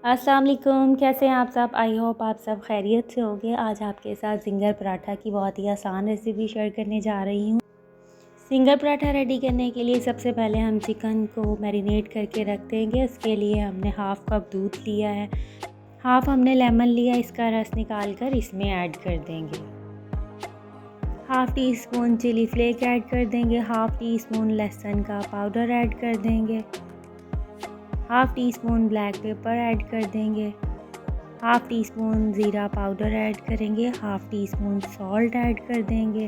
अस्सलाम वालेकुम, कैसे हैं आप सब? आई होप आप सब खैरियत से होंगे। आज आपके साथ ज़िंगर पराठा की बहुत ही आसान रेसिपी शेयर करने जा रही हूँ। ज़िंगर पराठा रेडी करने के लिए सबसे पहले हम चिकन को मैरिनेट करके रख देंगे। उसके लिए हमने हाफ़ कप दूध लिया है, हाफ़ हमने लेमन लिया, इसका रस निकाल कर इसमें ऐड कर देंगे। Half teaspoon chilli flake add कर देंगे, हाफ़ टी स्पून लहसुन का पाउडर ऐड कर देंगे, half teaspoon black pepper add कर देंगे, हाफ़ टी स्पून ज़ीरा पाउडर ऐड करेंगे, half teaspoon salt add कर देंगे,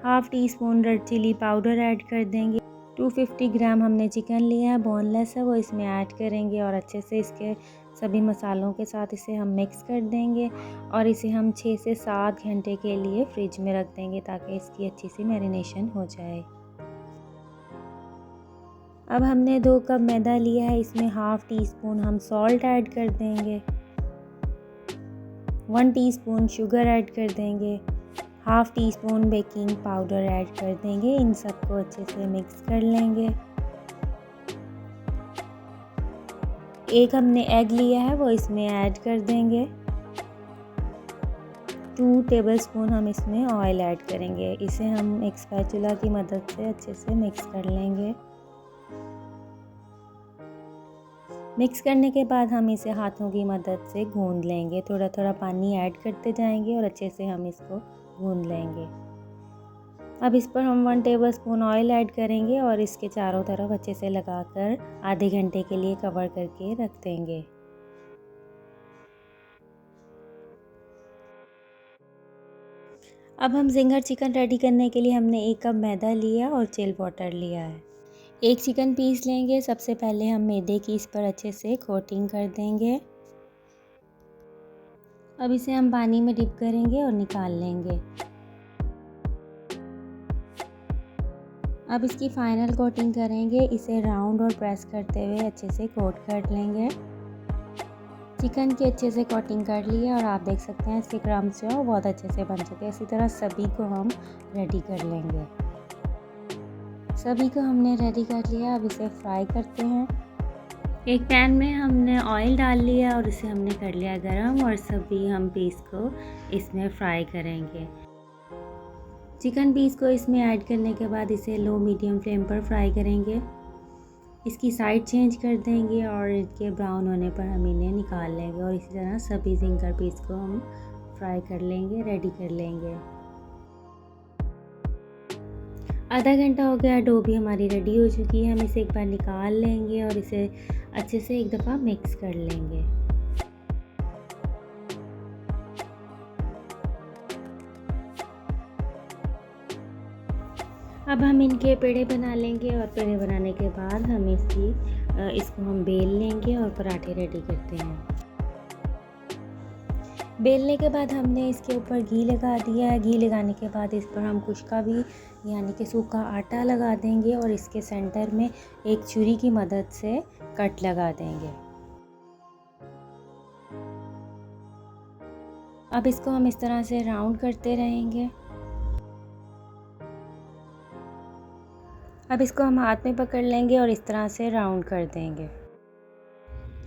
half teaspoon red chilli powder add कर देंगे। 250 ग्राम हमने चिकन लिया है, बोनलेस है, वो इसमें ऐड करेंगे और अच्छे से इसके सभी मसालों के साथ इसे हम मिक्स कर देंगे और इसे हम 6 से 7 घंटे के लिए फ्रिज में रख देंगे ताकि इसकी अच्छी सी मैरिनेशन हो जाए। अब हमने 2 कप मैदा लिया है, इसमें हाफ़ टी स्पून हम सॉल्ट ऐड कर देंगे, 1 टीस्पून शुगर ऐड कर देंगे, half tea spoon baking powder add कर देंगे। इन सबको अच्छे से मिक्स कर लेंगे। एक हमने एग लिया है, वो इसमें ऐड कर देंगे। 2 टेबलस्पून हम इसमें ऑयल ऐड करेंगे। इसे हम एक स्पैचुला की मदद से अच्छे से मिक्स कर लेंगे। मिक्स करने के बाद हम इसे हाथों की मदद से गूंद लेंगे। थोड़ा थोड़ा पानी ऐड करते जाएंगे और अच्छे से हम इसको गूंद लेंगे। अब इस पर हम 1 टेबलस्पून ऑयल ऐड करेंगे और इसके चारों तरफ अच्छे से लगाकर आधे घंटे के लिए कवर करके रख देंगे। अब हम ज़िंगर चिकन रेडी करने के लिए हमने 1 कप मैदा लिया और चिल वाटर लिया है। एक चिकन पीस लेंगे। सबसे पहले हम मैदे की इस पर अच्छे से कोटिंग कर देंगे। अब इसे हम पानी में डिप करेंगे और निकाल लेंगे। अब इसकी फाइनल कोटिंग करेंगे। इसे राउंड और प्रेस करते हुए अच्छे से कोट कर लेंगे। चिकन की अच्छे से कोटिंग कर ली है और आप देख सकते हैं इसके क्रम्स जो है बहुत अच्छे से बन चुके हैं। इसी तरह सभी को हम रेडी कर लेंगे। सभी को हमने रेडी कर लिया। अब इसे फ्राई करते हैं। एक पैन में हमने ऑयल डाल लिया और इसे हमने कर लिया गरम और सभी हम पीस को इसमें फ्राई करेंगे। चिकन पीस को इसमें ऐड करने के बाद इसे लो मीडियम फ्लेम पर फ्राई करेंगे। इसकी साइड चेंज कर देंगे और इनके ब्राउन होने पर हम इन्हें निकाल लेंगे और इसी तरह सभी ज़िंगर पीस को हम फ्राई कर लेंगे, रेडी कर लेंगे। आधा घंटा हो गया, डो भी हमारी रेडी हो चुकी है। हम इसे एक बार निकाल लेंगे और इसे अच्छे से एक दफ़ा मिक्स कर लेंगे। अब हम इनके पेड़े बना लेंगे और पेड़े बनाने के बाद हम इसको हम बेल लेंगे और पराठे रेडी करते हैं। बेलने के बाद हमने इसके ऊपर घी लगा दिया है। घी लगाने के बाद इस पर हम कुश्का भी यानी कि सूखा आटा लगा देंगे और इसके सेंटर में एक छुरी की मदद से कट लगा देंगे। अब इसको हम इस तरह से राउंड करते रहेंगे। अब इसको हम हाथ में पकड़ लेंगे और इस तरह से राउंड कर देंगे।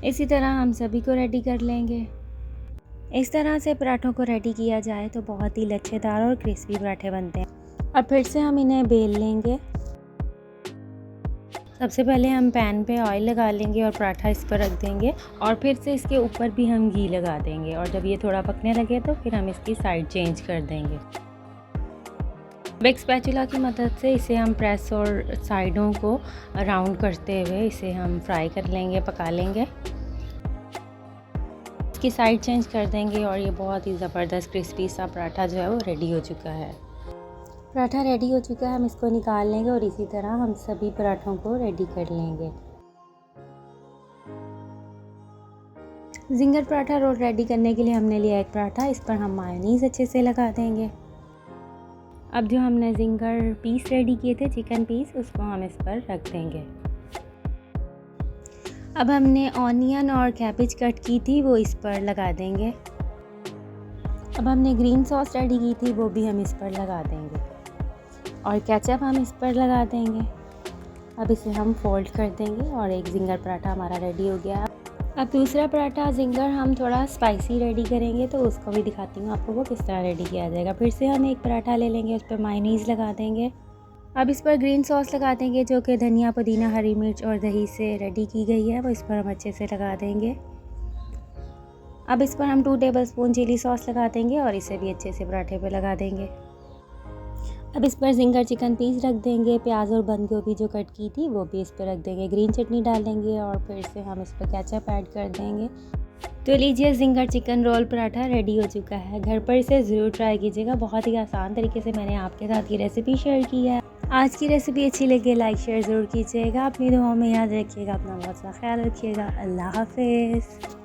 इसी तरह हम सभी को रेडी कर लेंगे। इस तरह से पराठों को रेडी किया जाए तो बहुत ही लच्छेदार और क्रिस्पी पराठे बनते हैं। अब फिर से हम इन्हें बेल लेंगे। सबसे पहले हम पैन पे ऑयल लगा लेंगे और पराठा इस पर रख देंगे और फिर से इसके ऊपर भी हम घी लगा देंगे और जब ये थोड़ा पकने लगे तो फिर हम इसकी साइड चेंज कर देंगे। एक स्पैचुला की मदद से इसे हम प्रेस और साइडों को राउंड करते हुए इसे हम फ्राई कर लेंगे, पका लेंगे। इसकी साइड चेंज कर देंगे और ये बहुत ही ज़बरदस्त क्रिस्पी सा पराठा जो है वो रेडी हो चुका है। पराठा रेडी हो चुका है, हम इसको निकाल लेंगे और इसी तरह हम सभी पराठों को रेडी कर लेंगे। ज़िंगर पराठा रोल रेडी करने के लिए हमने लिया एक पराठा, इस पर हम मायोनीज़ अच्छे से लगा देंगे। अब जो हमने ज़िंगर पीस रेडी किए थे, चिकन पीस, उसको हम इस पर रख देंगे। अब हमने ऑनियन और कैबेज कट की थी वो इस पर लगा देंगे। अब हमने ग्रीन सॉस रेडी की थी वो भी हम इस पर लगा देंगे और केचप हम इस पर लगा देंगे। अब इसे हम फोल्ड कर देंगे और एक ज़िंगर पराठा हमारा रेडी हो गया। अब दूसरा पराठा जिंगर हम थोड़ा स्पाइसी रेडी करेंगे, तो उसको भी दिखाती हूँ आपको वो किस तरह रेडी किया जाएगा। फिर से हम एक पराठा ले लेंगे, उस पर मायोनीज़ लगा देंगे। अब इस पर ग्रीन सॉस लगा देंगे, जो कि धनिया, पुदीना, हरी मिर्च और दही से रेडी की गई है, वो इस पर हम अच्छे से लगा देंगे। अब इस पर हम 2 टेबलस्पून चिली सॉस लगा देंगे और इसे भी अच्छे से पराठे पे लगा देंगे। अब इस पर जिंगर चिकन पीस रख देंगे, प्याज और बंद गोभी जो कट की थी वो भी इस पर रख देंगे, ग्रीन चटनी डालेंगे और फिर से हम इस पर केचप ऐड कर देंगे। तो लीजिए, ginger chicken roll paratha ready हो चुका है। घर पर इसे ज़रूर ट्राई कीजिएगा, बहुत ही आसान तरीके से मैंने आपके साथ ये रेसिपी शेयर की है। आज की रेसिपी अच्छी लगे लाइक शेयर ज़रूर कीजिएगा, अपनी दुआओं में याद रखिएगा, अपना बहुत सा ख्याल रखिएगा। अल्लाह हाफिज़।